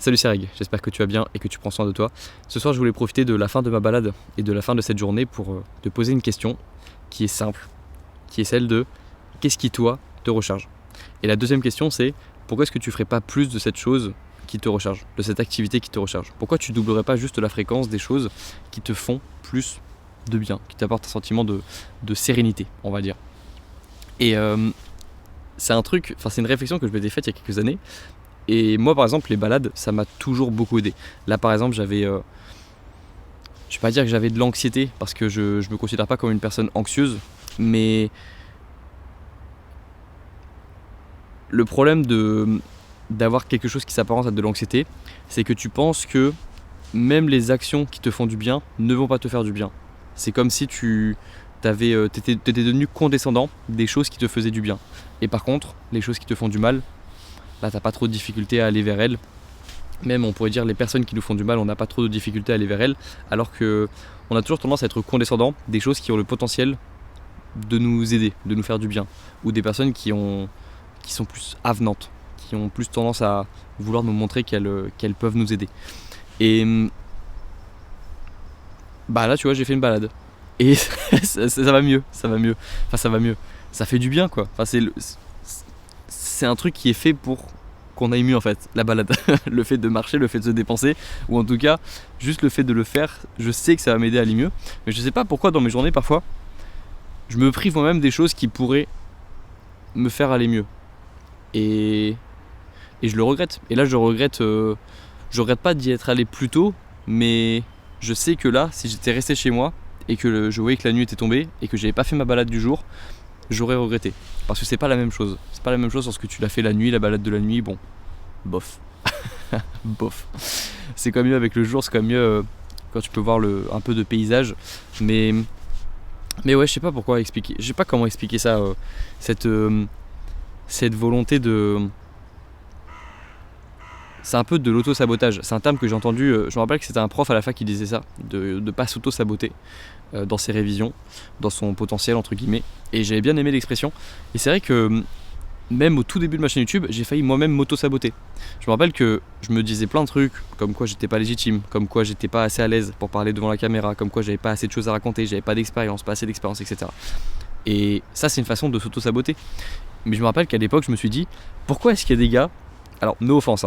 Salut, c'est Reg, j'espère que tu vas bien et que tu prends soin de toi. Ce soir, je voulais profiter de la fin de ma balade et de la fin de cette journée pour te poser une question qui est simple, qui est celle de qu'est-ce qui, toi, te recharge? Et la deuxième question, c'est pourquoi est-ce que tu ne ferais pas plus de cette chose qui te recharge, de cette activité qui te recharge? Pourquoi tu doublerais pas juste la fréquence des choses qui te font plus de bien, qui t'apportent un sentiment de sérénité, on va dire? Et c'est une réflexion que je m'étais faite il y a quelques années. Et moi, par exemple, les balades, ça m'a toujours beaucoup aidé. Là, par exemple, je vais pas dire que j'avais de l'anxiété, parce que je me considère pas comme une personne anxieuse, mais le problème d'avoir quelque chose qui s'apparente à de l'anxiété, c'est que tu penses que même les actions qui te font du bien ne vont pas te faire du bien. C'est comme si t'étais devenu condescendant des choses qui te faisaient du bien. Et par contre, les choses qui te font du mal, là, t'as pas trop de difficulté à aller vers elles. Même, on pourrait dire, les personnes qui nous font du mal, on n'a pas trop de difficulté à aller vers elles. Alors que on a toujours tendance à être condescendant des choses qui ont le potentiel de nous aider, de nous faire du bien. Ou des personnes qui sont plus avenantes, qui ont plus tendance à vouloir nous montrer qu'elles peuvent nous aider. Et bah là, tu vois, j'ai fait une balade. Et ça va mieux, ça va mieux. Enfin, ça va mieux. Ça fait du bien, quoi. Enfin, c'est un truc qui est fait pour qu'on aille mieux, en fait, la balade. Le fait de marcher, le fait de se dépenser, ou en tout cas, juste le fait de le faire, je sais que ça va m'aider à aller mieux. Mais je sais pas pourquoi dans mes journées, parfois, je me prive moi-même des choses qui pourraient me faire aller mieux. Et je le regrette. Et là, je regrette pas d'y être allé plus tôt, mais je sais que là, si j'étais resté chez moi et que je voyais que la nuit était tombée et que j'avais pas fait ma balade du jour, j'aurais regretté. Parce que c'est pas la même chose. C'est pas la même chose lorsque tu l'as fait la nuit, la balade de la nuit, bon, bof. Bof. C'est quand même mieux avec le jour, c'est quand même mieux quand tu peux voir un peu de paysage. Mais ouais, je sais pas pourquoi expliquer. Je sais pas comment expliquer ça. Cette volonté de. C'est un peu de l'auto-sabotage. C'est un terme que j'ai entendu. Je me rappelle que c'était un prof à la fac qui disait ça, de pas s'auto-saboter dans ses révisions, dans son potentiel entre guillemets. Et j'avais bien aimé l'expression. Et c'est vrai que même au tout début de ma chaîne YouTube, j'ai failli moi-même m'auto-saboter. Je me rappelle que je me disais plein de trucs, comme quoi j'étais pas légitime, comme quoi j'étais pas assez à l'aise pour parler devant la caméra, comme quoi j'avais pas assez de choses à raconter, j'avais pas d'expérience, pas assez d'expérience, etc. Et ça, c'est une façon de s'auto-saboter. Mais je me rappelle qu'à l'époque, je me suis dit, pourquoi est-ce qu'il y a des gars, alors no offense,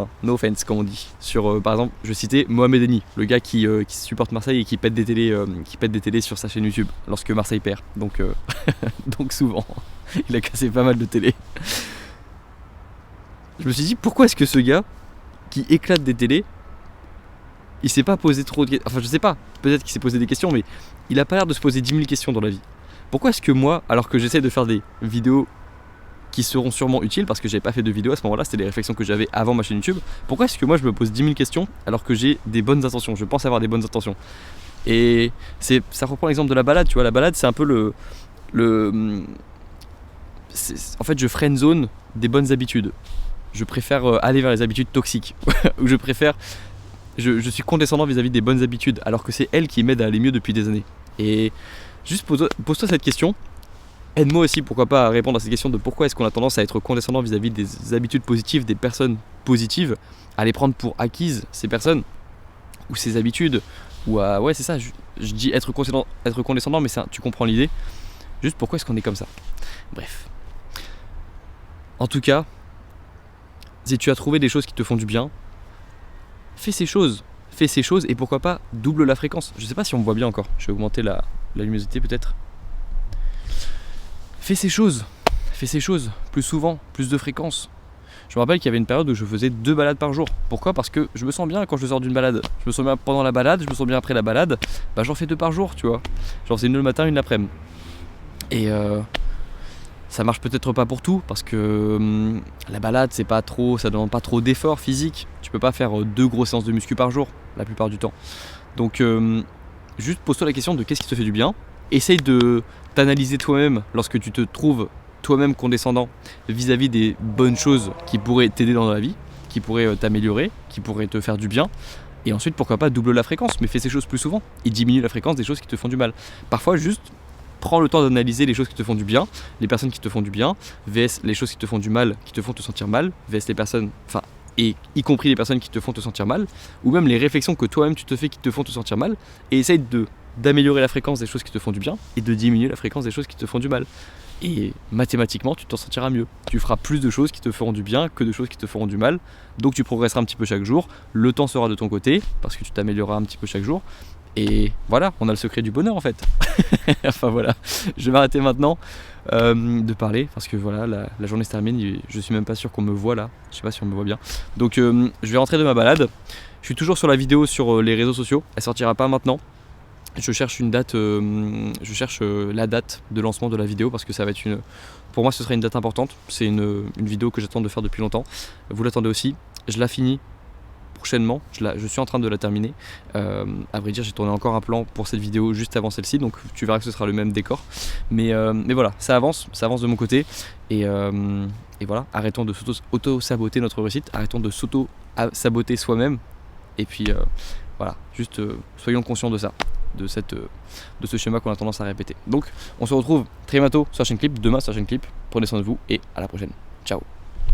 comme on dit, sur par exemple, je citais Mohamed Eni, le gars qui supporte Marseille et qui pète des télés sur sa chaîne YouTube lorsque Marseille perd. Donc, donc souvent, il a cassé pas mal de télé. Je me suis dit, pourquoi est-ce que ce gars qui éclate des télés, il s'est pas posé trop de questions, enfin je sais pas, peut-être qu'il s'est posé des questions, mais il a pas l'air de se poser 10 000 questions dans la vie. Pourquoi est-ce que moi, alors que j'essaie de faire des vidéos qui seront sûrement utiles, parce que j'avais pas fait de vidéo à ce moment-là, c'était les réflexions que j'avais avant ma chaîne YouTube, pourquoi est-ce que moi je me pose 10 000 questions alors que j'ai des bonnes intentions, je pense avoir des bonnes intentions? Et ça reprend l'exemple de la balade, tu vois, la balade c'est un peu en fait je friendzone des bonnes habitudes. Je préfère aller vers les habitudes toxiques, ou je suis condescendant vis-à-vis des bonnes habitudes, alors que c'est elles qui m'aident à aller mieux depuis des années. Et juste pose-toi cette question. Aide-moi aussi, pourquoi pas, à répondre à cette question de pourquoi est-ce qu'on a tendance à être condescendant vis-à-vis des habitudes positives, des personnes positives, à les prendre pour acquises, ces personnes, ou ces habitudes, ou à... Ouais, c'est ça, je dis être condescendant, mais ça, tu comprends l'idée. Juste pourquoi est-ce qu'on est comme ça? Bref. En tout cas, si tu as trouvé des choses qui te font du bien, fais ces choses et pourquoi pas double la fréquence. Je sais pas si on me voit bien encore, je vais augmenter la luminosité peut-être. Fais ces choses plus souvent, plus de fréquence. Je me rappelle qu'il y avait une période où je faisais 2 balades par jour. Pourquoi? Parce que je me sens bien quand je sors d'une balade. Je me sens bien pendant la balade, je me sens bien après la balade. Bah j'en fais 2 par jour, tu vois. J'en faisais une le matin, une l'après-midi. Et ça marche peut-être pas pour tout, parce que la balade ça demande pas trop d'efforts physiques. Tu peux pas faire 2 grosses séances de muscu par jour, la plupart du temps. Donc juste pose-toi la question de qu'est-ce qui te fait du bien. Essaye de t'analyser toi-même lorsque tu te trouves toi-même condescendant vis-à-vis des bonnes choses qui pourraient t'aider dans la vie, qui pourraient t'améliorer, qui pourraient te faire du bien. Et ensuite, pourquoi pas double la fréquence, mais fais ces choses plus souvent et diminue la fréquence des choses qui te font du mal. Parfois, juste prends le temps d'analyser les choses qui te font du bien, les personnes qui te font du bien, vs les choses qui te font du mal, qui te font te sentir mal, vs les personnes, enfin et y compris les personnes qui te font te sentir mal, ou même les réflexions que toi-même tu te fais qui te font te sentir mal, et essaye d'améliorer la fréquence des choses qui te font du bien et de diminuer la fréquence des choses qui te font du mal. Et mathématiquement, tu t'en sentiras mieux. Tu feras plus de choses qui te feront du bien que de choses qui te feront du mal. Donc tu progresseras un petit peu chaque jour. Le temps sera de ton côté parce que tu t'amélioreras un petit peu chaque jour. Et voilà, on a le secret du bonheur en fait. Enfin voilà, je vais m'arrêter maintenant de parler parce que voilà, la journée se termine. Et je suis même pas sûr qu'on me voit là. Je sais pas si on me voit bien. Donc je vais rentrer de ma balade. Je suis toujours sur la vidéo sur les réseaux sociaux. Elle sortira pas maintenant. Je cherche une date, la date de lancement de la vidéo parce que ça va être pour moi ce sera une date importante. C'est une vidéo que j'attends de faire depuis longtemps. Vous l'attendez aussi. Je la finis prochainement. Je suis en train de la terminer. À vrai dire, j'ai tourné encore un plan pour cette vidéo juste avant celle-ci, donc tu verras que ce sera le même décor. Mais voilà, ça avance de mon côté. Et voilà, arrêtons de s'auto-saboter notre réussite. Arrêtons de s'auto-saboter soi-même. Et puis voilà, juste soyons conscients de ça. De ce schéma qu'on a tendance à répéter. Donc on se retrouve très bientôt sur la chaîne Clip, demain sur la chaîne Clip. Prenez soin de vous et à la prochaine. Ciao.